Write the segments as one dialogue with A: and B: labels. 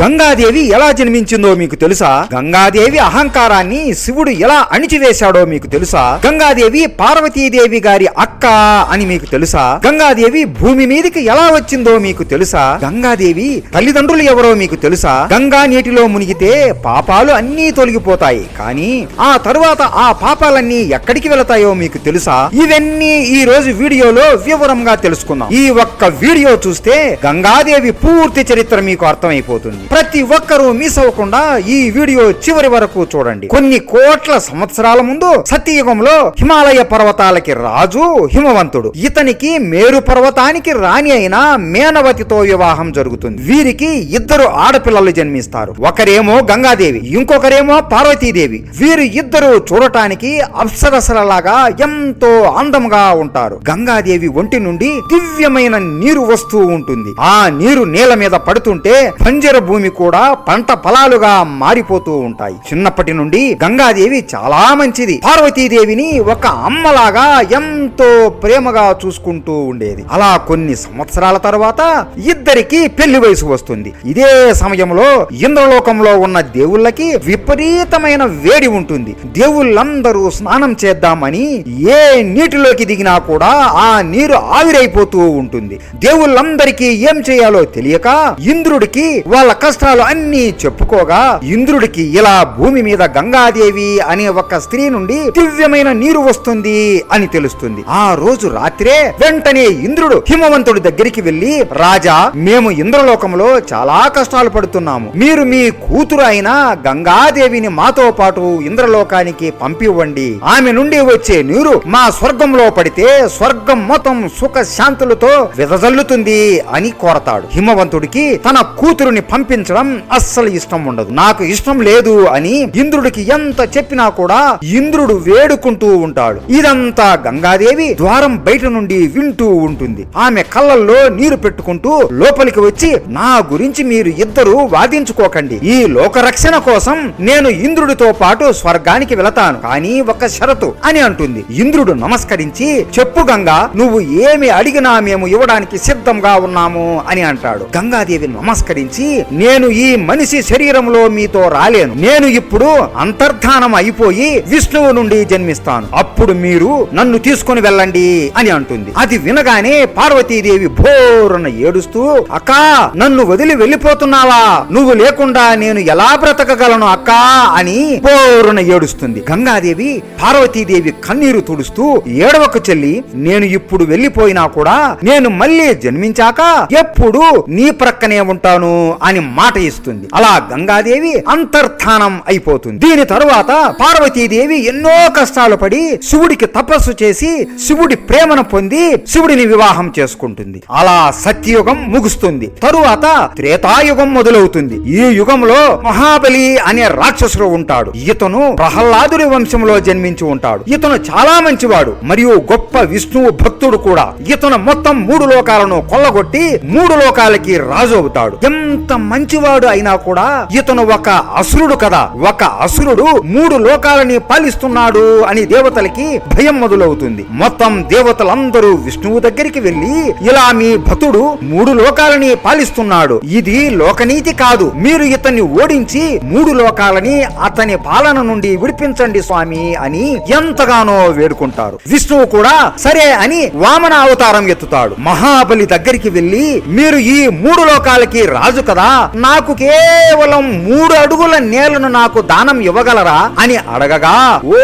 A: గంగాదేవి ఎలా జన్మించిందో మీకు తెలుసా? గంగాదేవి అహంకారాన్ని శివుడు ఎలా అణిచివేశాడో మీకు తెలుసా? గంగాదేవి పార్వతీదేవి గారి అక్క అని మీకు తెలుసా? గంగాదేవి భూమి మీదకి ఎలా వచ్చిందో మీకు తెలుసా? గంగాదేవి తల్లిదండ్రులు ఎవరో మీకు తెలుసా? గంగా నీటిలో మునిగితే పాపాలు అన్నీ తొలగిపోతాయి, కానీ ఆ తరువాత ఆ పాపాలన్నీ ఎక్కడికి వెళతాయో మీకు తెలుసా? ఇవన్నీ ఈ రోజు వీడియోలో వివరంగా తెలుసుకుందాం. ఈ ఒక్క వీడియో చూస్తే గంగాదేవి పూర్తి చరిత్ర మీకు అర్థమైపోతుంది. ప్రతి ఒక్కరూ మిస్ అవ్వకుండా ఈ వీడియో చివరి వరకు చూడండి. కొన్ని కోట్ల సంవత్సరాల ముందు సత్యయుగంలో హిమాలయ పర్వతాలకి రాజు హిమవంతుడు. ఇతనికి మేరు పర్వతానికి రాణి అయిన మేనవతితో వివాహం జరుగుతుంది. వీరికి ఇద్దరు ఆడపిల్లలు జన్మిస్తారు. ఒకరేమో గంగాదేవి, ఇంకొకరేమో పార్వతీదేవి. వీరు ఇద్దరు చూడటానికి అప్సరసలలాగా ఎంతో అందముగా ఉంటారు. గంగాదేవి ఒంటి నుండి దివ్యమైన నీరు వస్తూ ఉంటుంది. ఆ నీరు నేల మీద పడుతుంటే బంజర భూమి కూడా పంట పొలాలుగా మారిపోతూ ఉంటాయి. చిన్నప్పటి నుండి గంగాదేవి చాలా మంచిది. పార్వతీదేవిని ఒక అమ్మలాగా ఎంతో ప్రేమగా చూసుకుంటూ ఉండేది. అలా కొన్ని సంవత్సరాల తర్వాత ఇద్దరికి పెళ్లి వయసు వస్తుంది. ఇదే సమయంలో ఇంద్రలోకంలో ఉన్న దేవుళ్ళకి విపరీతమైన వేడి ఉంటుంది. దేవుళ్ళందరూ స్నానం చేద్దామని ఏ నీటిలోకి దిగినా కూడా ఆ నీరు ఆవిరైపోతూ ఉంటుంది. దేవుళ్ళందరికీ ఏం చేయాలో తెలియక ఇంద్రుడికి వాళ్ళ కష్టాలు అన్ని చెప్పుకోగా ఇంద్రుడికి ఇలా భూమి మీద గంగాదేవి అనే ఒక స్త్రీ నుండి దివ్యమైన నీరు వస్తుంది అని తెలుస్తుంది. ఆ రోజు రాత్రే వెంటనే ఇంద్రుడు హిమవంతుడి దగ్గరికి వెళ్లి, రాజా, మేము ఇంద్రలోకంలో చాలా కష్టాలు పడుతున్నాము. మీరు మీ కూతురు అయిన గంగాదేవిని మాతో పాటు ఇంద్రలోకానికి పంపివ్వండి. ఆమె నుండి వచ్చే నీరు మా స్వర్గంలో పడితే స్వర్గం మొత్తం సుఖ శాంతులతో వెదజల్లుతుంది అని కోరతాడు. హిమవంతుడికి తన కూతురుని పంపించడం అస్సలు ఇష్టం ఉండదు. నాకు ఇష్టం లేదు అని ఇంద్రుడికి ఎంత చెప్పినా కూడా ఇంద్రుడు వేడుకుంటూ ఉంటాడు. ఇదంతా గంగాదేవి ద్వారం బయట నుండి వింటూ ఉంటుంది. ఆమె కళ్ళల్లో నీరు పెట్టుకుంటూ లోపలికి వచ్చి, నా గురించి మీరు ఇద్దరు వాదించుకోకండి. ఈ లోకరక్షణ కోసం నేను ఇంద్రుడితో పాటు స్వర్గానికి వెళతాను, కానీ ఒక షరతు అని అంటుంది. ఇంద్రుడు నమస్కరించి, చెప్పు గంగా, నువ్వు ఏమి అడిగినా మేము ఇవ్వడానికి సిద్ధంగా ఉన్నాము అని అంటాడు. గంగాదేవి నమస్కరించి, నేను ఈ మనిషి శరీరంలో మీతో రాలేను. నేను ఇప్పుడు అంతర్ధానం అయిపోయి విష్ణువు నుండి జన్మిస్తాను. అప్పుడు మీరు నన్ను తీసుకుని వెళ్ళండి అని అంటుంది. అది వినగానే పార్వతీదేవి భోరున ఏడుస్తూ, అక్కా, నన్ను వదిలి వెళ్ళిపోతున్నావా? నువ్వు లేకుండా నేను ఎలా బ్రతకగలను అక్కా అని భోరున ఏడుస్తుంది. గంగాదేవి పార్వతీదేవి కన్నీరు తుడుస్తూ, ఏడవకు చెల్లి, నేను ఇప్పుడు వెళ్ళిపోయినా కూడా నేను మళ్ళీ జన్మించాక ఎప్పుడు నీ ప్రక్కనే ఉంటాను అని మాట ఇస్తుంది. అలా గంగాదేవి అంతర్ధానం అయిపోతుంది. దీని తరువాత పార్వతీదేవి ఎన్నో కష్టాలు పడి శివుడికి తపస్సు చేసి శివుడి ప్రేమను పొంది శివుడిని వివాహం చేసుకుంటుంది. అలా సత్యయుగం ముగుస్తుంది. తరువాత త్రేతాయుగం మొదలవుతుంది. ఈ యుగంలో మహాబలి అనే రాక్షసుడు ఉంటాడు. ఇతను ప్రహ్లాదుడి వంశంలో జన్మించి ఉంటాడు. ఇతను చాలా మంచివాడు మరియు గొప్ప విష్ణువు భక్తుడు కూడా. ఇతను మొత్తం 3 లోకాలను కొల్లగొట్టి 3 లోకాలకి రాజు అవుతాడు. ఎంత మంచివాడు అయినా కూడా ఇతను ఒక అసురుడు కదా. ఒక అసురుడు 3 లోకాలని పాలిస్తున్నాడు అని దేవతలకి భయం మొదలవుతుంది. మొత్తం దేవతలందరూ విష్ణువు దగ్గరికి వెళ్లి, ఇలా మీ భక్తుడు 3 లోకాలని పాలిస్తున్నాడు, ఇది లోకనీతి కాదు. మీరు ఇతన్ని ఓడించి 3 లోకాలని అతని పాలన నుండి విడిపించండి స్వామి అని ఎంతగానో వేడుకుంటారు. విష్ణువు కూడా సరే అని వామన అవతారం ఎత్తుతాడు. మహాబలి దగ్గరికి వెళ్లి, మీరు ఈ 3 లోకాలకి రాజు కదా, నాకు కేవలం 3 అడుగుల నేలను నాకు దానం ఇవ్వగలరా అని అడగగా, ఓ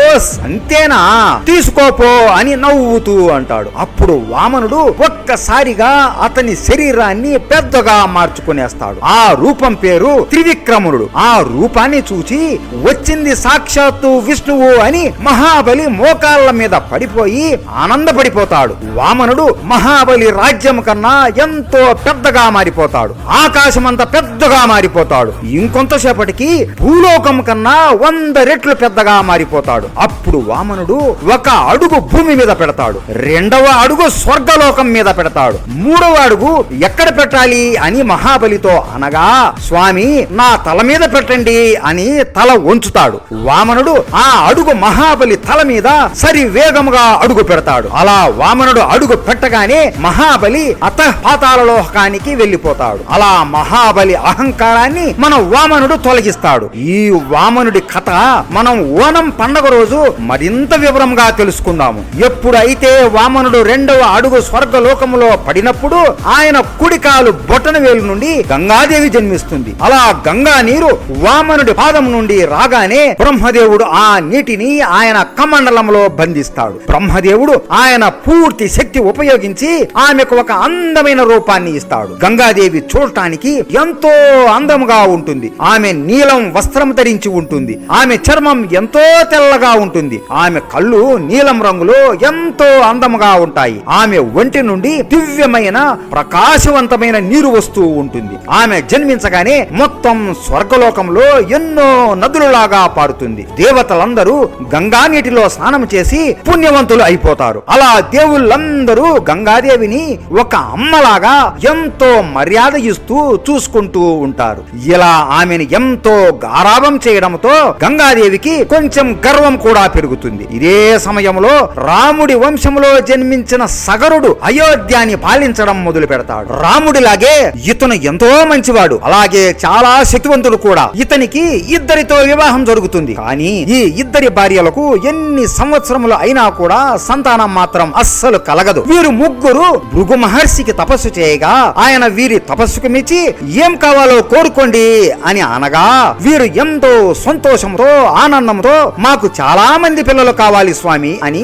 A: అంతేనా, తీసుకోపో అని నవ్వుతూ అంటాడు. అప్పుడు వామనుడు ఒక్కసారిగా అతని శరీరాన్ని పెద్దగా మార్చుకునేస్తాడు. ఆ రూపం పేరు త్రివిక్రముడు. ఆ రూపాన్ని చూచి వచ్చింది సాక్షాత్తు విష్ణువు అని మహాబలి మోకాళ్ళ మీద పడిపోయి ఆనందపడిపోతాడు. వామనుడు మహాబలి రాజ్యం కన్నా ఎంతో పెద్దగా మారిపోతాడు. ఆకాశమంత పెద్దగా మారిపోతాడు. ఇంకొంతసేపటికి భూలోకం కన్నా 100 రెట్లు పెద్దగా మారిపోతాడు. అప్పుడు వామనుడు ఒక అడుగు భూమి మీద పెడతాడు, 2వ అడుగు స్వర్గలోకం మీద పెడతాడు, 3వ అడుగు ఎక్కడ పెట్టాలి అని మహాబలితో అనగా, స్వామి, నా తల మీద పెట్టండి అని తల వంచుతాడు. వామనుడు ఆ అడుగు మహాబలి తల మీద సరి వేగముగా అడుగు పెడతాడు. అలా వామనుడు అడుగు పెట్టగానే మహాబలి అతఃపాతాళలోకానికి వెళ్లిపోతాడు. అలా మహాబలి అహంకారాన్ని మన వామనుడు తొలగిస్తాడు. ఈ వామనుడి కథ మనం ఓనం పండగ రోజు మరింత వివరంగా తెలుసుకుందాము. ఎప్పుడైతే వామనుడు 2వ అడుగు స్వర్గలోకములో పడినప్పుడు ఆయన కుడికాలు బొటన వేలు నుండి గంగాదేవి జన్మిస్తుంది. అలా గంగా నీరు వామనుడి పాదం నుండి రాగానే బ్రహ్మదేవుడు ఆ నీటిని ఆయన కమండలంలో బంధిస్తాడు. బ్రహ్మదేవుడు ఆయన పూర్తి శక్తి ఉపయోగించి ఆమెకు ఒక అందమైన రూపాన్ని ఇస్తాడు. గంగాదేవి చూడటానికి ఎంతో అందముగా ఉంటుంది. ఆమె నీలం వస్త్రం ధరించి ఉంటుంది. ఆమె చర్మం ఎంతో తెల్లగా ఉంటుంది. ఆమె కళ్ళు నీలం రంగులో ఎంతో అందముగా ఉంటాయి. ఆమె ఒంటి నుండి దివ్యమైన ప్రకాశవంతమైన నీరు వస్తూ ఉంటుంది. ఆమె జన్మించగానే మొత్తం స్వర్గలోకంలో ఎన్నో నదులలాగా పారుతుంది. దేవతలందరూ గంగా నీటిలో స్నానం చేసి పుణ్యవంతులు అయిపోతారు. అలా దేవుళ్ళందరూ గంగాదేవిని ఒక అమ్మలాగా ఎంతో మర్యాద ఇస్తూ చూసుకుంటూ ఉంటారు. ఇలా ఆమెను ఎంతో గారాబం చేయడంతో గంగాదేవికి కొంచెం గర్వం కూడా పెరుగుతుంది. ఇదే సమయంలో రాముడి వంశంలో జన్మించిన సగరుడు అయోధ్యాని పాలించడం మొదలు పెడతాడు. రాముడిలాగే ఇతను ఎంతో మంచివాడు, అలాగే చాలా శక్తివంతుడు కూడా. ఇతనికి ఇద్దరితో వివాహం జరుగుతుంది. కానీ ఈ ఇద్దరి భార్యలకు ఎన్ని సంవత్సరములు అయినా కూడా సంతానం మాత్రం అస్సలు కలగదు. వీరు ముగ్గురు భృగు మహర్షికి తపస్సు చేయగా ఆయన వీరి తపస్సుకు మెచ్చి ఏం కావాలో కోరుకోండి అని అనగా వీరు ఎంతో సంతోషంతో ఆనందంతో మాకు చాలా మంది పిల్లలు కావాలి స్వామి అని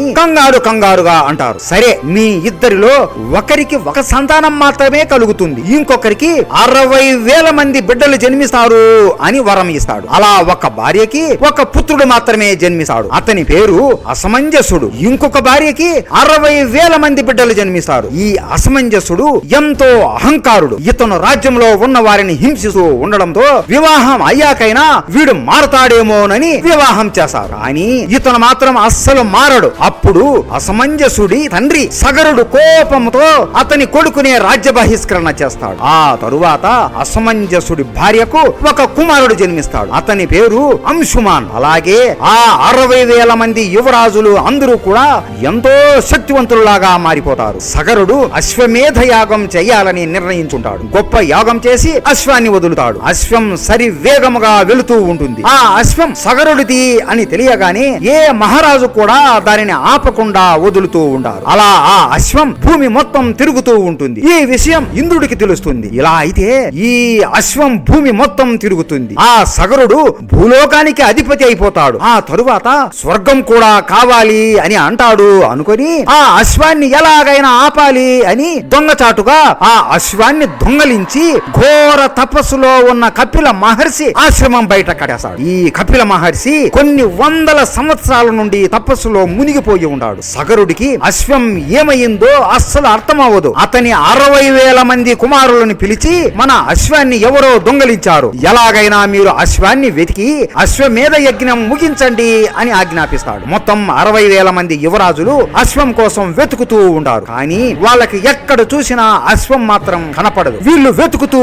A: కంగారుగా అంటారు. సరే, మీ ఇద్దరిలో ఒకరికి ఒక సంతానం మాత్రమే కలుగుతుంది, ఇంకొకరికి 60,000 మంది బిడ్డలు జన్మిస్తారు అని వరం ఇస్తాడు. అలా ఒక భార్యకి ఒక పుత్రుడు మాత్రమే జన్మిస్తాడు. అతని పేరు అసమంజసుడు. ఇంకొక భార్యకి 60,000 మంది బిడ్డలు జన్మిస్తారు. ఈ అసమంజసుడు ఎంతో అహంకారుడు. ఇతను రాజ్యంలో ఉన్న వారిని హింసిస్తూ ఉండడంతో వివాహం అయ్యాకైనా వీడు మారతాడేమోనని వివాహం చేశారు. కానీ ఇతను మాత్రం అస్సలు మారడు. అప్పుడు అసమంజసుడి తండ్రి సగరుడు కోపంతో అతని కొడుకునే రాజ్య బహిష్కరణ చేస్తాడు. ఆ తరువాత అసమంజసుడి భార్యకు ఒక కుమారుడు జన్మిస్తాడు. అతని పేరు అంశుమాన్. అలాగే ఆ 60,000 మంది యువరాజులు అందరూ కూడా ఎంతో శక్తివంతులులాగా మారిపోతారు. సగరుడు అశ్వమేధ యాగం చేయాలని నిర్ణయించుంటాడు. గొప్ప యాగం చేసి అశ్వాన్ని వదులుతాడు. అశ్వం సరి వేగముగా వెళుతూ ఉంటుంది. ఆ అశ్వం సగరుడిది అని తెలియగానే ఏ మహారాజు కూడా దానిని ఆపకుండా వదులుతూ ఉంటారు. అలా ఆ అశ్వం భూమి మొత్తం తిరుగుతూ ఉంటుంది. ఈ విషయం ఇంద్రుడికి తెలుస్తుంది. ఇలా అయితే ఈ అశ్వం భూమి మొత్తం తిరుగుతుంది. ఆ సగరుడు భూలోకానికి అధిపతి అయిపోతాడు. ఆ తరువాత స్వర్గం కూడా కావాలి అని అంటాడు అనుకొని ఆ అశ్వాన్ని ఎలాగైనా ఆపాలి అని దొంగచాటుగా ఆ అశ్వాన్ని దొంగలించి ఘోర తపస్సులో ఉన్న కపిల మహర్షి ఆశ్రమం బయట కట్టేస్తాడు. ఈ కపిల మహర్షి కొన్ని వందల సంవత్సరాల నుండి తపస్సులో మునిగిపోయి ఉన్నాడు. సగరుడికి అశ్వం ఏమైందో అస్సలు అర్థమవ్వదు. అతని 60,000 మంది కుమారులను పిలిచి మన అశ్వాన్ని ఎవరో దొంగలించారు, ఎలాగైనా మీరు అశ్వాన్ని వెతికి అశ్వమేధ యజ్ఞం ముగించండి అని ఆజ్ఞాపిస్తాడు. మొత్తం 60,000 మంది యువరాజులు అశ్వం కోసం వెతుకుతూ ఉంటారు. కానీ వాళ్ళకి ఎక్కడ చూసినా అశ్వం మాత్రం కనపడదు. వీళ్ళు వెతుకుతూ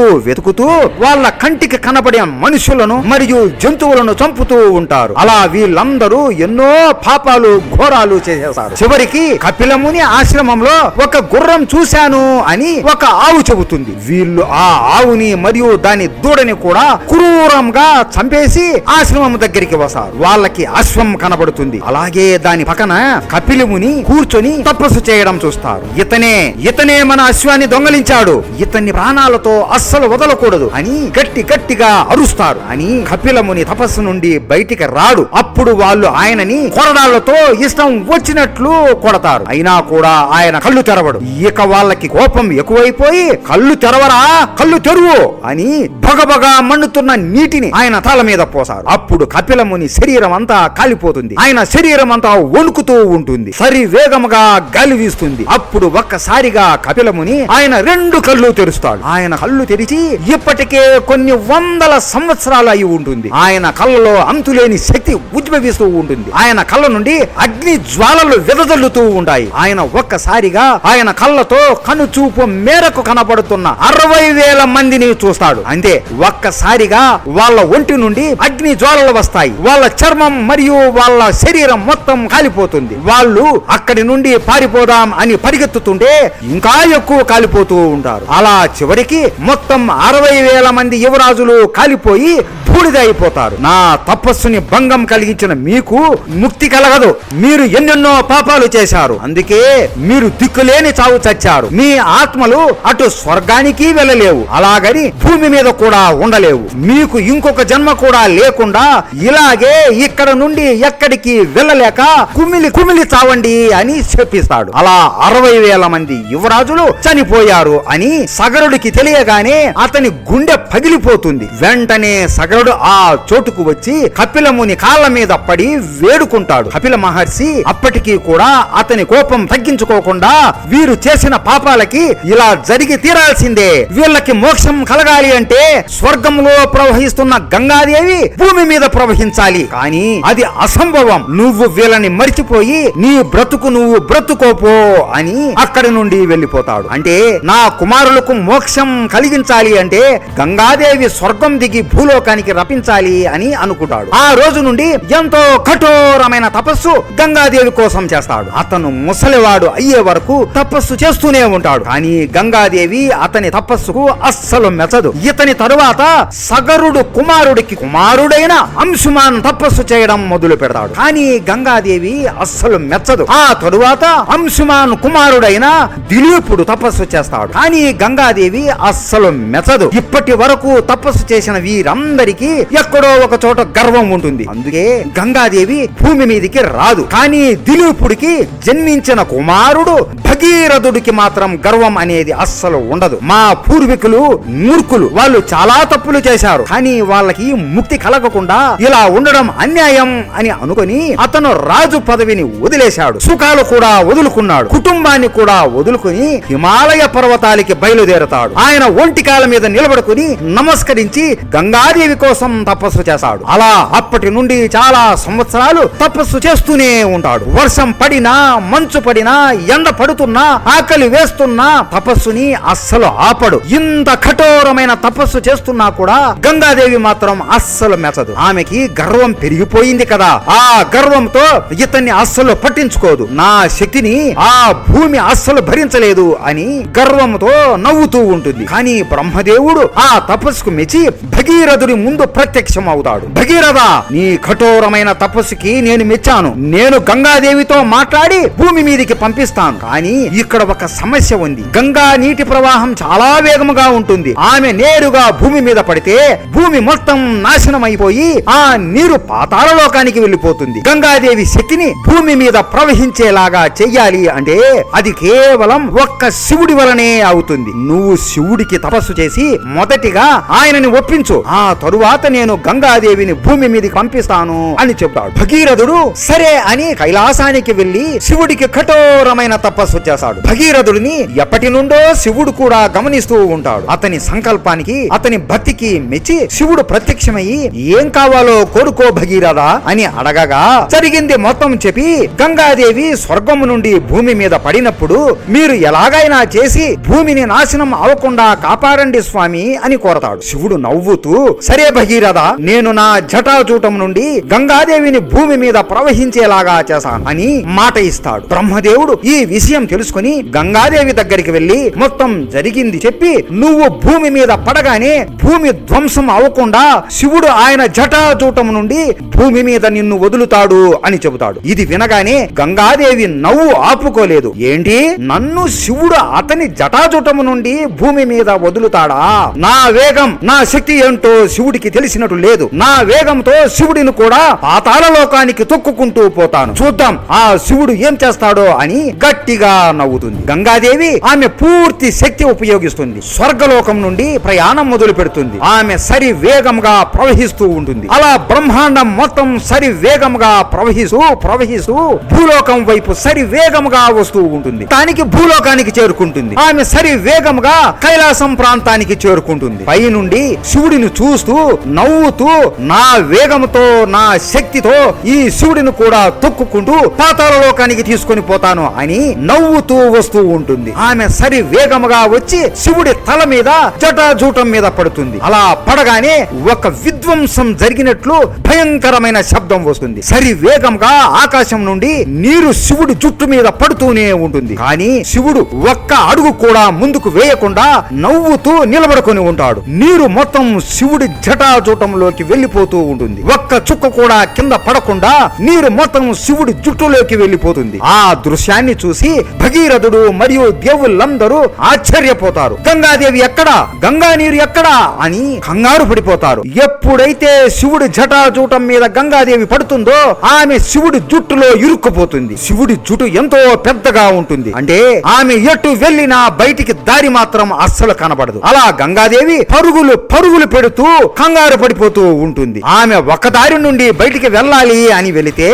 A: వాళ్ళ కంటికి కనపడే మనుషులను మరియు జంతువులను చంపుతూ ఉంటారు. అలా వీళ్ళందరూ ఎన్నో పాపాలు ఘోరాలు చేసేశారు. చివరికి కపిలముని ఆశ్రమంలో ఒక గుర్రం చూశాను అని ఒక ఆవు చెబుతుంది. వీళ్ళు ఆ ఆవుని మరియు దాని దూడని కూడా క్రూరంగా చంపేసి ఆశ్రమం దగ్గరికి వస్తారు. వాళ్ళకి అశ్వం కనబడుతుంది. అలాగే దాని పక్కన కపిలముని కూర్చొని తపస్సు చేయడం చూస్తారు. ఇతనే మన అశ్వాన్ని దొంగలించాడు, ఇతన్ని ప్రాణాలతో అస్సలు వదలకూడదు అని గట్టిగా అరుస్తారు. అని కపిలముని తపస్సు నుండి బయటికి రాడు. అప్పుడు వాళ్ళు ఆయనని కొరడాలతో ఇష్టం వచ్చినట్లు కొడతారు. అయినా కూడా ఆయన కళ్ళు తెరవడు. ఇక వాళ్ళకి కోపం ఎక్కువైపోయి కళ్ళు తెరవరా, కళ్ళు తెరువు అని భగభగా మండుతున్న నీటిని ఆయన తల మీద పోసారు. అప్పుడు కపిలముని శరీరం అంతా కాలిపోతుంది. ఆయన శరీరం అంతా వణుకుతూ ఉంటుంది. సరి వేగముగా గాలి వీస్తుంది. అప్పుడు ఒక్కసారిగా కపిలముని ఆయన 2 కళ్ళు తెరుస్తాడు. ఆయన కళ్ళు తెరిచి ఇప్పటికే కొన్ని వందల సంవత్సరాలు అయి ఉంటుంది. ఆయన కళ్ళలో అంతులేని శక్తి ఉద్భవిస్తూ ఉంటుంది. ఆయన కళ్ళ నుండి అగ్ని జ్వాలలు వెదజల్లుతూ ఉంటాయి. ఆయన ఒక్కసారిగా ఆయన కళ్ళతో కను చూపు మేరకు కనబడుతున్న 60,000 మందిని చూస్తాడు. అంతే, ఒక్కసారిగా వాళ్ళ ఒంటి నుండి అగ్ని జ్వాలలు వస్తాయి. వాళ్ళ చర్మం మరియు వాళ్ళ శరీరం మొత్తం కాలిపోతుంది. వాళ్ళు అక్కడి నుండి పారిపోదాం అని పరిగెత్తుతుంటే ఇంకా ఎక్కువ కాలిపోతూ ఉంటారు. అలా చివరికి మొత్తం 60,000 మంది యువరాజులు కాలిపోయి బూడిద అయిపోతారు. నా తపస్సుని భంగం కలిగించిన మీకు ముక్తి కలగదు. మీరు ఎన్నెన్నో పాపాలు చేశారు, అందుకే మీరు దిక్కులేని చావు చచ్చారు. మీ ఆత్మలు అటు స్వర్గానికి వెళ్ళలేవు, అలాగని భూమి మీద కూడా ఉండలేవు. మీకు ఇంకొక జన్మ కూడా లేకుండా ఇలాగే ఇక్కడ నుండి ఎక్కడికి వెళ్ళలేక కుమిలి కుమిలి చావండి అని చెప్పిస్తాడు. అలా 60,000 మంది యువరాజులు చనిపోయారు అని సగరుడికి తెలియగానే అతని గుండె పగిలిపోతుంది. వెంటనే సగరుడు ఆ చోటుకు వచ్చి కపిలముని కాళ్ళ మీద పడి వేడుకుంటాడు. కపిల మహర్షి అప్పటికీ కూడా అతని కోపం తగ్గించుకోకుండా వీరు చేసిన పాపాలకి ఇలా జరిగి తీరాల్సిందే, వీళ్ళకి మోక్షం కలగాలి అంటే స్వర్గంలో ప్రవహిస్తున్న గంగాదేవి భూమి మీద ప్రవహించాలి, కానీ అది అసంభవం. నువ్వు వీళ్ళని మరిచిపోయి నీ బ్రతుకు నువ్వు బ్రతుకోపో అని అక్కడి నుండి వెళ్ళిపోతాడు. అంటే నా కుమారులకు మోక్షం కలిగించాలి అంటే గంగాదేవి స్వర్గం దిగి భూలోకానికి రపించాలి అని అనుకుంటాడు. ఆ రోజు నుండి ఎంతో కఠోరమైన తపస్సు గంగాదేవి కోసం చేస్తాడు. అతను ముసలివాడు అయ్యే వరకు తపస్సు చేస్తూనే ఉంటాడు. కానీ గంగాదేవి అతని తపస్సుకు అస్సలు మెచ్చదు. ఇతని తరువాత సగరుడు కుమారుడైన అంశుమాన్ తపస్సు చేయడం మొదలు పెడతాడు. కానీ గంగాదేవి అస్సలు మెచ్చదు. ఆ తరువాత అంశుమాన్ కుమారుడైన దిలీపుడు తపస్సు చేస్తాడు. కానీ గంగాదేవి అస్సలు మెచ్చదు. ఇప్పటి వరకు తపస్సు చేసిన వీరందరికీ ఎక్కడో ఒక చోట గర్వం ఉంటుంది, అందుకే గంగాదేవి భూమి మీదికి రాదు. కానీ దిలీపుడికి జన్మించిన కుమారుడు భగీరథుడికి మాత్రం గర్వం అనేది అస్సలు ఉండదు. మా పూర్వీకులు మూర్ఖులు, వాళ్ళు చాలా తప్పులు చేశారు, కానీ వాళ్ళకి ముక్తి కలగకుండా ఇలా ఉండడం అన్యాయం అని అనుకొని అతను రాజు పదవిని వదిలేశాడు. సుఖాలు కూడా వదులుకున్నాడు, కుటుంబాన్ని కూడా వదులుకుని హిమాలయ పర్వతాలకి బయలుదేరతాడు. ఆయన ఒంటికాల మీద నిలబడుకుని నమస్కరించి గంగాదేవి కోసం తపస్సు చేస్తాడు. అలా అప్పటి నుండి చాలా సంవత్సరాలు తపస్సు చేస్తూనే ఉంటాడు. వర్షం పడినా, మంచు పడినా, ఎండ పడుతున్నా, ఆకలి వేస్తున్నా తపస్సుని అస్సలు ఆపడు. ఇంత కఠోరమైన తపస్సు చేస్తున్నా కూడా గంగాదేవి మాత్రం అస్సలు మెచ్చదు. ఆమెకి గర్వం పెరిగిపోయింది కదా, ఆ గర్వంతో ఇతన్ని అస్సలు పట్టించుకోదు. నా శక్తిని ఆ భూమి అస్సలు భరించలేదు అని గర్వంతో నవ్వుతూ ఉంటుంది. కానీ బ్రహ్మదేవుడు ఆ తపస్సుకు మెచ్చి భగీరథుడి ముందు ప్రత్యక్షం అవుతాడు. భగీరథ, నీ కఠోరమైన తపస్సుకి నేను మెచ్చాను. నేను గంగాదేవితో మాట్లాడి భూమి మీదికి పంపిస్తాను. కానీ ఇక్కడ ఒక సమస్య ఉంది. గంగా నీటి ప్రవాహం చాలా వేగముగా ఉంటుంది. ఆమె నేరుగా భూమి మీద పడితే భూమి మొత్తం నాశనం అయిపోయి ఆ నీరు పాతాళ లోకానికి వెళ్ళిపోతుంది. గంగాదేవి శక్తిని భూమి మీద ప్రవహించేలాగా చెయ్యాలి అంటే అది కేవలం ఒక్క శివుడి వలనే అవుతుంది. నువ్వు శివుడికి తపస్సు చేసి మొదటిగా ఆయనని ఒప్పించు, ఆ తరువాత నేను గంగాదేవిని భూమి మీదకి పంపిస్తాను అని చెప్తాడు. భగీరథుడు సరే అని కైలాసానికి వెళ్లి శివుడికి కఠోరమైన తపస్సు చేస్తాడు. భగీరథుడిని ఎప్పటి నుండో శివుడు కూడా గమనిస్తూ ఉంటాడు. అతని సంకల్పానికి, అతని భక్తికి మెచ్చి శివుడు ప్రత్యక్షమయ్యి ఏం కావాలో కోరుకో భగీరథ అని అడగగా జరిగింది మొత్తం చెప్పి గంగాదేవి స్వర్గము నుండి భూమి మీద పడినప్పుడు మీరు ఎలాగైనా చేసి భూమిని నాశనం అవకుండా కాపాడండి స్వామి అని కోరతాడు. శివుడు నవ్వుతూ సరే భగీరథ, నేను నా జటాజూటం నుండి గంగాదేవిని భూమి మీద ప్రవహించేలాగా చేశాను అని మాట ఇస్తాడు. బ్రహ్మదేవుడు ఈ విషయం తెలుసుకుని గంగాదేవి దగ్గరికి వెళ్లి మొత్తం జరిగింది చెప్పి నువ్వు భూమి మీద పడగానే భూమి ధ్వంసం అవ్వకుండా శివుడు ఆయన జటాజూటం నుండి భూమి మీద నిన్ను వదులుతాడు అని చెబుతాడు. ఇది వినగానే గంగాదేవి నవ్వు ఆపుకోలేదు. ఏంటి, నన్ను శివుడు అతని జటాజూటము నుండి భూమి మీద వదులుతాడా? నా వేగం, నా శక్తి ఏంటో శివుడికి తెలిసినట్టు లేదు. నా వేగంతో శివుడిని కూడా పాతాళ లోకానికి తొక్కుకుంటూ పోతాను, చూద్దాం ఆ శివుడు ఏం చేస్తాడో అని గట్టిగా నవ్వుతుంది. గంగాదేవి ఆమె పూర్తి శక్తి ఉపయోగిస్తుంది. స్వర్గలోకం నుండి ప్రయాణం మొదలు పెడుతుంది. ఆమె సరి వేగంగా ప్రవహిస్తూ ఉంటుంది. అలా బ్రహ్మాండం మొత్తం సరి వేగంగా ప్రవహిస్తూ భూలోకం వైపు సరి వేగంగా వస్తూ ఉంటుంది. దానికి భూలోకానికి చేరుకుంటుంది. ఆమె సరి వేగంగా కైలాసం ప్రాంతానికి చేరుకుంటుంది. పై నుండి శివుడిని చూస్తూ నవ్వుతూ నా వేగంతో, నా శక్తితో ఈ శివుడిని కూడా తొక్కుకుంటూ పాతాళ లోకానికి తీసుకొని పోతాను అని నవ్వుతూ వస్తూ ఉంటుంది. ఆమె సరి వేగముగా వచ్చి శివుడి తల మీద జటాజూటం మీద పడుతుంది. అలా పడగానే ఒక విధ్వంసం జరిగినట్లు భయంకరమైన శబ్దం వస్తుంది. సరి వేగంగా ఆకాశం నుండి నీరు శివుడి జుట్టు మీద పడుతూనే ఉంటుంది. కానీ శివుడు ఒక్క అడుగు కూడా ముందుకు వేయకుండా నవ్వుతూ నిలబడు నిలబడుకొని ఉంటాడు. నీరు మొత్తం శివుడి జటాజూటంలోకి వెళ్లిపోతూ ఉంటుంది. ఒక్క చుక్క కూడా కింద పడకుండా నీరు మొత్తం శివుడి జుట్టులోకి వెళ్లిపోతుంది. ఆ దృశ్యాన్ని చూసి భగీరథుడు మరియు దేవుళ్ళందరూ ఆశ్చర్యపోతారు. గంగాదేవి ఎక్కడా, గంగా నీరు ఎక్కడా అని కంగారు పడిపోతారు. ఎప్పుడైతే శివుడి జటాజూటం మీద గంగాదేవి పడుతుందో ఆమె శివుడి జుట్టులో ఇరుక్కుపోతుంది. శివుడి జుట్టు ఎంతో పెద్దగా ఉంటుంది. అంటే ఆమె ఎటు వెళ్ళినా బయటికి దారి మాత్రం అస్సలు కనబడదు. అలా గంగాదేవి పరుగులు పెడుతూ కంగారు పడిపోతూ ఉంటుంది. ఆమె ఒక దారి నుండి బయటికి వెళ్ళాలి అని వెళితే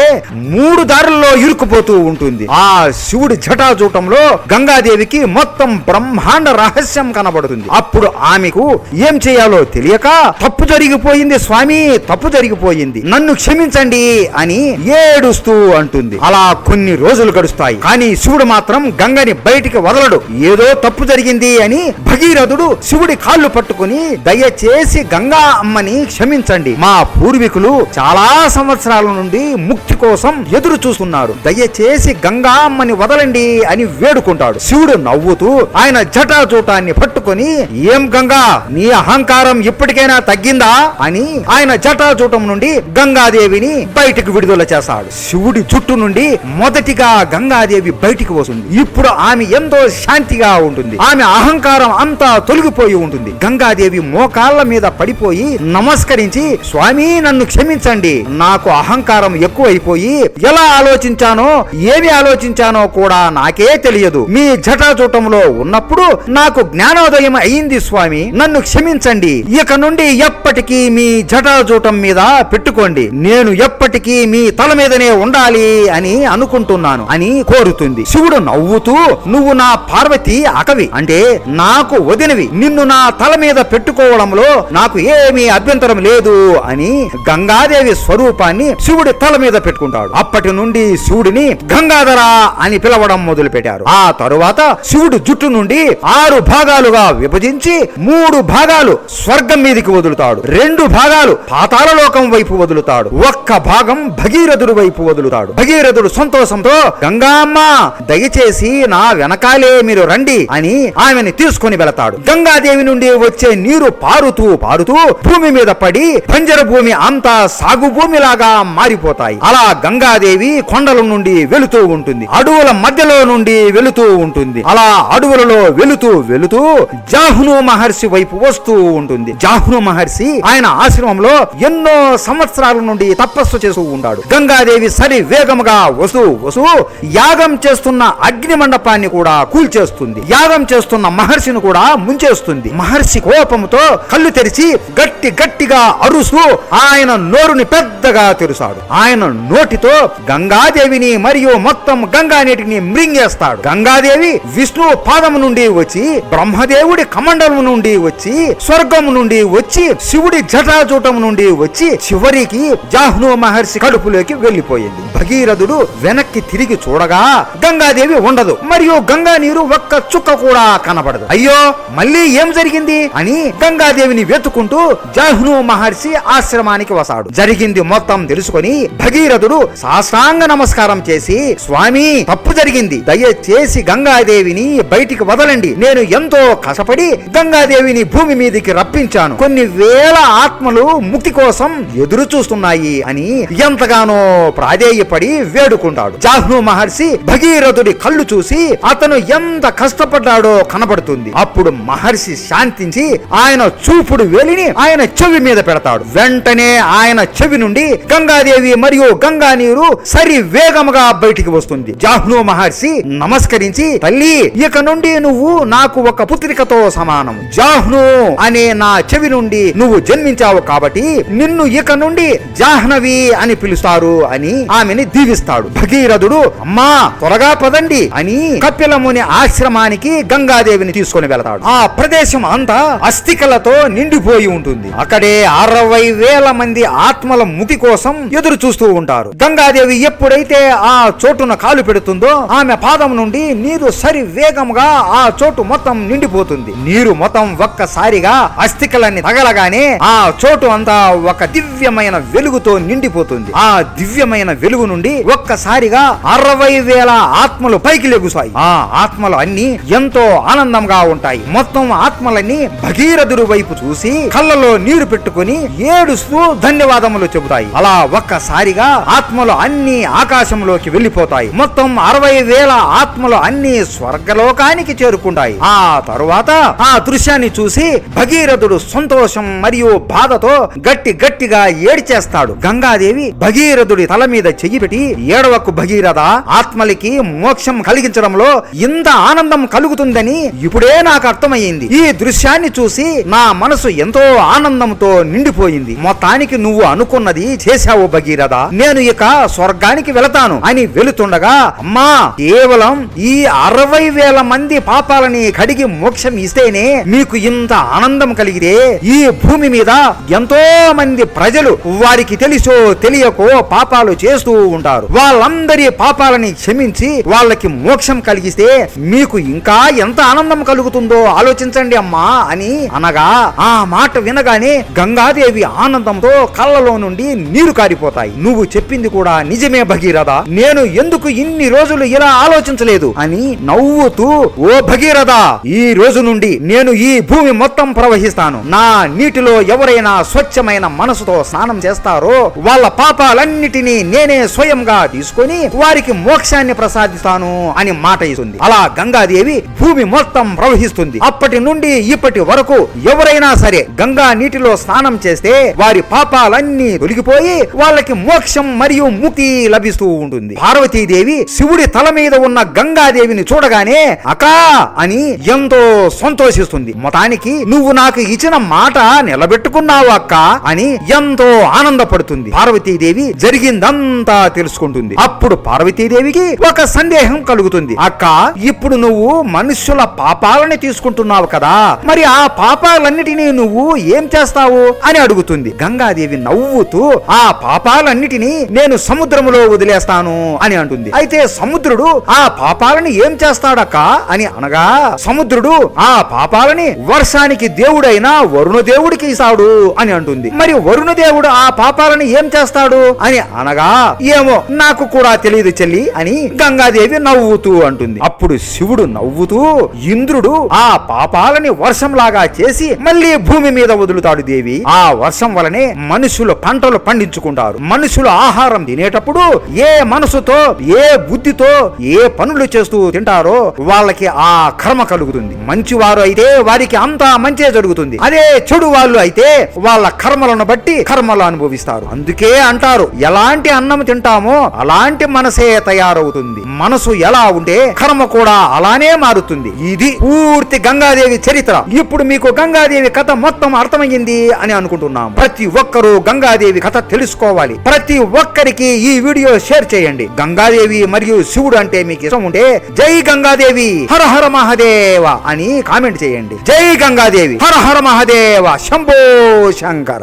A: 3 దారుల్లో ఇరుక్కుపోతూ ఉంటుంది. ఆ శివుడి జటాజూటంలో గంగాదేవికి మొత్తం బ్రహ్మాండ రహస్యం కనబడుతుంది. అప్పుడు ఆమెకు ఏం చేయాలో తెలియక, తప్పు జరిగిపోయింది స్వామి, తప్పు జరిగిపోయింది, నన్ను క్షమించండి అని ఏడుస్తూ అంటుంది. అలా కొన్ని రోజులు గడుస్తాయి. కానీ శివుడు మాత్రం గంగని బయటికి వదలడు. ఏదో తప్పు జరిగింది అని భగీరథుడు శివుడి కాళ్ళు పట్టుకుని, దయచేసి గంగా అమ్మని క్షమించండి, మా పూర్వీకులు చాలా సంవత్సరాల నుండి ముక్తి కోసం ఎదురు చూస్తున్నారు, దయచేసి గంగా అమ్మని వదలండి అని వేడుకుంటాడు. శివుడు నవ్వుతూ ఆయన జటాజూటాన్ని పట్టుకొని, ఏం గంగా, నీ అహంకారం ఇప్పటికైనా తగ్గిందా అని ఆయన జటాజూటం నుండి గంగాదేవిని బయటికి విడుదల చేస్తాడు. శివుడి జుట్టు నుండి మొదటిగా గంగాదేవి బయటికి వస్తుంది. ఇప్పుడు ఆమె ఎంతో శాంతిగా ఉంటుంది. ఆమె అహంకారం అంతా తొలగిపోయి ఉంటుంది. గంగాదేవి మోకాళ్ళ మీద పడిపోయి నమస్కరించి, స్వామి నన్ను క్షమించండి, నాకు అహంకారం ఎక్కువైపోయి ఎలా ఆలోచించానో ఏమి ఆలోచించానో కూడా నాకే తెలియదు. మీ జటాజూటంలో ఉన్నప్పుడు నాకు జ్ఞానోదయం అయింది స్వామి, నన్ను క్షమించండి, ఇక నుండి ఎప్పటికీ మీ జటాజూటం మీద పెట్టుకోండి, నేను ఎప్పటికీ మీ తల మీదనే ఉండాలి అని అనుకుంటున్నాను అని కోరుతుంది. శివుడు నవ్వుతూ, నువ్వు నా పార్వతి అకవి, అంటే నాకు వదినవి, నిన్ను నా తల మీద పెట్టుకోవడంలో నాకు ఏమీ అభ్యంతరం లేదు అని గంగాదేవి స్వరూపాన్ని శివుడి తల మీద పెట్టుకుంటాడు. అప్పటి నుండి శివుడిని గంగాధర అని పిలవడం మొదలు పెట్టారు. ఆ తరువాత శివుడు జుట్టు నుండి 6 భాగాలుగా విభజించి 3 భాగాలు స్వర్గం మీదికి వదులుతాడు, 2 భాగాలు పాతాళ లోకం వైపు వదులుతాడు, 1 భాగం భగీరథుడు వైపు వదులుతాడు. భగీరథుడు సంతోషంతో, గంగామ్మ దయచేసి నా వెనకాలే మీరు రండి అని ఆమెను తీసుకొని వెళతాడు. గంగాదేవి నుండి వచ్చే నీరు పారుతూ భూమి మీద పడి బంజర భూమి అంతా సాగు భూమిలాగా మారిపోతాయి. అలా గంగాదేవి కొండల నుండి వెళుతూ ఉంటుంది, అడవుల మధ్యలో నుండి వెళుతూ ఉంటుంది. అలా అడవులలో వెళుతూ జాహ్ను మహర్షి వైపు వస్తూ ఉంటుంది. జాహ్ను మహర్షి ఆయన ఆశ్రమంలో ఎన్నో సంవత్సరాల నుండి తపస్సు చేస్తూ ఉంటాడు. గంగాదేవి సరి వేగముగా వస్తూ యాగం చేస్తున్న అగ్ని మండపాన్ని కూడా కూల్చేస్తుంది. యాగం చేస్తున్న మహర్షిని కూడా ముంచేస్తుంది. మహర్షి కోపంతో కళ్ళు తెరిచి గట్టిగా అరుస్తూ ఆయన నోరుని పెద్దగా తెరుస్తాడు. ఆయన నోటితో గంగాదేవిని మరియు మొత్తం గంగా నీటిని మృంగేస్తాడు. గంగాదేవి విష్ణు పాదము నుండి వచ్చి, బ్రహ్మదేవుడి కమండలం నుండి వచ్చి, స్వర్గం నుండి వచ్చి, శివుడి జటాజూటం నుండి వచ్చి చివరికి జాహ్ను మహర్షి కడుపులోకి వెళ్లిపోయింది. భగీరథుడు వెనక్కి తిరిగి చూడగా గంగాదేవి ఉండదు, మరియు గంగా నీరు ఒక్క చుక్క కూడా కనబడదు. అయ్యో మళ్ళీ ఏం జరిగింది అని గంగాదేవిని వెతుకుంటూ జాహ్ను మహర్షి ఆశ్రమానికి వస్తాడు. జరిగింది మొత్తం తెలుసుకొని భగీరథుడు సాష్టాంగ నమస్కారం చేసి, స్వామి తప్పు జరిగింది, దయచేసి గంగాదేవిని బయటికి వదలండి, నేను ఎంతో కష్టపడి గంగాదేవిని భూమి మీదికి రప్పించాను, కొన్ని వేల ఆత్మలు ముక్తి కోసం ఎదురు చూస్తున్నాయి అని ఎంతగానో ప్రాధేయపడి వేడుకుంటాడు. జాహ్ను మహర్షి భగీరథుడి కళ్ళు చూసి అతను ఎంత కష్టపడ్డాడో కనబడుతుంది. అప్పుడు మహర్షి శాంతించి ఆయన చూపుడు వేలిని ఆయన చెవి మీద పెడతాడు. వెంటనే ఆయన చెవి నుండి గంగాదేవి మరియు గంగా నీరు సరి వేగముగా బయటికి వస్తుంది. జాహ్ను మహర్షి నమస్కరించి, తల్లి ఇక నుండి నువ్వు నాకు ఒక పుత్రికతో సమానం, జాహ్ను అనే నా చెవి నుండి నువ్వు జన్మించావు కాబట్టి నిన్ను ఇక నుండి జాహ్నవి అని పిలుస్తారు అని ఆమెని దీవిస్తాడు. భగీరథుడు, అమ్మా త్వరగా పదండి అని కపిలముని ఆశ్రమానికి గంగాదేవిని తీసుకొని వెళతాడు. ఆ ప్రదేశం అంతా అస్థికలతో నిండిపోయి ఉంటుంది. అక్కడే 60,000 మంది ఆత్మల ముక్తి కోసం ఎదురు చూస్తూ ఉంటారు. గంగాదేవి ఎప్పుడైతే ఆ చోటున కాలు పెడుతుందో ఆమె పాదం నుండి నీరు సరి వేగముగా ఆ చోటు మొత్తం నిండిపోతుంది. నీరు మొత్తం ఒక్కసారిగా అస్థికలన్నీ తగలగానే ఆ చోటు అంతా ఒక దివ్యమైన వెలుగుతో నిండిపోతుంది. ఆ దివ్యమైన వెలుగు నుండి ఒక్కసారిగా 60,000 ఆత్మలు పైకి లెగుసాయి. ఆ ఆత్మలు అన్ని ఎంతో ఆనందంగా ఉంటాయి. మొత్తం ఆత్మ ఆత్మలన్నీ భగీరథుడి వైపు చూసి కళ్ళలో నీరు పెట్టుకుని ఏడుస్తూ ధన్యవాదములు చెబుతాయి. అలా ఒక్కసారిగా ఆత్మలు అన్ని ఆకాశంలోకి వెళ్లిపోతాయి. మొత్తం 60,000 ఆత్మలు అన్ని స్వర్గలోకానికి చేరుకుంటాయి. ఆ తరువాత ఆ దృశ్యాన్ని చూసి భగీరథుడు సంతోషం మరియు బాధతో గట్టిగా ఏడ్చేస్తాడు. గంగాదేవి భగీరథుడి తల మీద చెయ్యి పెట్టి, ఏడవకు భగీరథ, ఆత్మలకి మోక్షం కలిగించడంలో ఇంత ఆనందం కలుగుతుందని ఇప్పుడే నాకు అర్థమయ్యింది. ఈ దృశ్యాన్ని చూసి నా మనసు ఎంతో ఆనందంతో నిండిపోయింది. మొత్తానికి నువ్వు అనుకున్నది చేశావు భగీరథ. నేను ఇక స్వర్గానికి వెళతాను అని వెళుతుండగా, అమ్మా, కేవలం ఈ 60,000 మంది పాపాలని కడిగి మోక్షం ఇస్తేనే మీకు ఇంత ఆనందం కలిగితే ఈ భూమి మీద ఎంతో మంది ప్రజలు వారికి తెలుసో తెలియకో పాపాలు చేస్తూ ఉంటారు. వాళ్ళందరి పాపాలని క్షమించి వాళ్ళకి మోక్షం కలిగిస్తే మీకు ఇంకా ఎంత ఆనందం కలుగుతుందో ఆలోచించండి అమ్మా అని అనగా, ఆ మాట వినగానే గంగాదేవి ఆనందంతో కళ్ళలో నుండి నీరు కారిపోతాయి. నువ్వు చెప్పింది కూడా నిజమే భగీరథ, నేను ఎందుకు ఇన్ని రోజులు ఇలా ఆలోచించలేదు అని నవ్వుతూ, ఓ భగీరథ, ఈ రోజు నుండి నేను ఈ భూమి మొత్తం ప్రవహిస్తాను. నా నీటిలో ఎవరైనా స్వచ్ఛమైన మనసుతో స్నానం చేస్తారో వాళ్ళ పాపాలన్నిటినీ నేనే స్వయంగా తీసుకొని వారికి మోక్షాన్ని ప్రసాదిస్తాను అని మాట ఇస్తుంది. అలా గంగాదేవి భూమి మొత్తం ప్రవహిస్తుంది. అప్పటి నుండి ఇప్పటి వరకు ఎవరైనా సరే గంగా నీటిలో స్నానం చేస్తే వారి పాపాలన్నీ తొలగిపోయి వాళ్ళకి మోక్షం మరియు ముక్తి లభిస్తూ ఉంటుంది. పార్వతీదేవి శివుడి తల మీద ఉన్న గంగాదేవిని చూడగానే అకా అని ఎంతో సంతోషిస్తుంది. మొత్తానికి నువ్వు నాకు ఇచ్చిన మాట నిలబెట్టుకున్నావు అక్క అని ఎంతో ఆనందపడుతుంది. పార్వతీదేవి జరిగిందంతా తెలుసుకుంటుంది. అప్పుడు పార్వతీదేవికి ఒక సందేహం కలుగుతుంది. అక్క, ఇప్పుడు నువ్వు మనుష్యుల పాపాలని తీసుకుంటున్నావు కదా, మరి ఆ పాపాలన్నిటినీ నువ్వు ఏం చేస్తావు అని అడుగుతుంది. గంగాదేవి నవ్వుతూ, ఆ పాపాలన్నిటినీ నేను సముద్రములో వదిలేస్తాను అని అంటుంది. అయితే సముద్రుడు ఆ పాపాలని ఏం చేస్తాడక్క అని అనగా, సముద్రుడు ఆ పాపాలని వర్షానికి దేవుడైన వరుణ దేవుడికి ఇస్తాడు అని అంటుంది. మరి వరుణ దేవుడు ఆ పాపాలని ఏం చేస్తాడు అని అనగా, ఏమో నాకు కూడా తెలియదు చెల్లి అని గంగాదేవి నవ్వుతూ అంటుంది. అప్పుడు శివుడు నవ్వుతూ, ఇంద్రుడు ఆ పాపాలని వర్షంలాగా చేసి మళ్ళీ భూమి మీద వదులుతాడు దేవి. ఆ వర్షం వలనే మనుషులు పంటలు పండించుకుంటారు. మనుషులు ఆహారం తినేటప్పుడు ఏ మనసుతో ఏ బుద్ధితో ఏ పనులు చేస్తూ తింటారో వాళ్ళకి ఆ కర్మ కలుగుతుంది. మంచివారు అయితే వారికి అంతా మంచే జరుగుతుంది. అదే చెడు వాళ్ళు అయితే వాళ్ళ కర్మలను బట్టి కర్మలు అనుభవిస్తారు. అందుకే అంటారు, ఎలాంటి అన్నం తింటామో అలాంటి మనసే తయారవుతుంది. మనసు ఎలా ఉంటే కర్మ కూడా అలానే మారుతుంది. ఇది పూర్తి గంగాదేవి చరిత్ర. ఇప్పుడు మీకు గంగాదేవి కథ మొత్తం అర్థమైంది అని అనుకుంటున్నాం. ప్రతి ఒక్కరూ గంగాదేవి కథ తెలుసుకోవాలి. ప్రతి ఒక్కరికి ఈ వీడియో షేర్ చేయండి. గంగాదేవి మరియు శివుడు అంటే మీకు ఇష్టం ఉంటే జై గంగాదేవి హర హర మహాదేవ అని కామెంట్ చేయండి. జై గంగాదేవి హర హర మహాదేవ శంభో శంకర.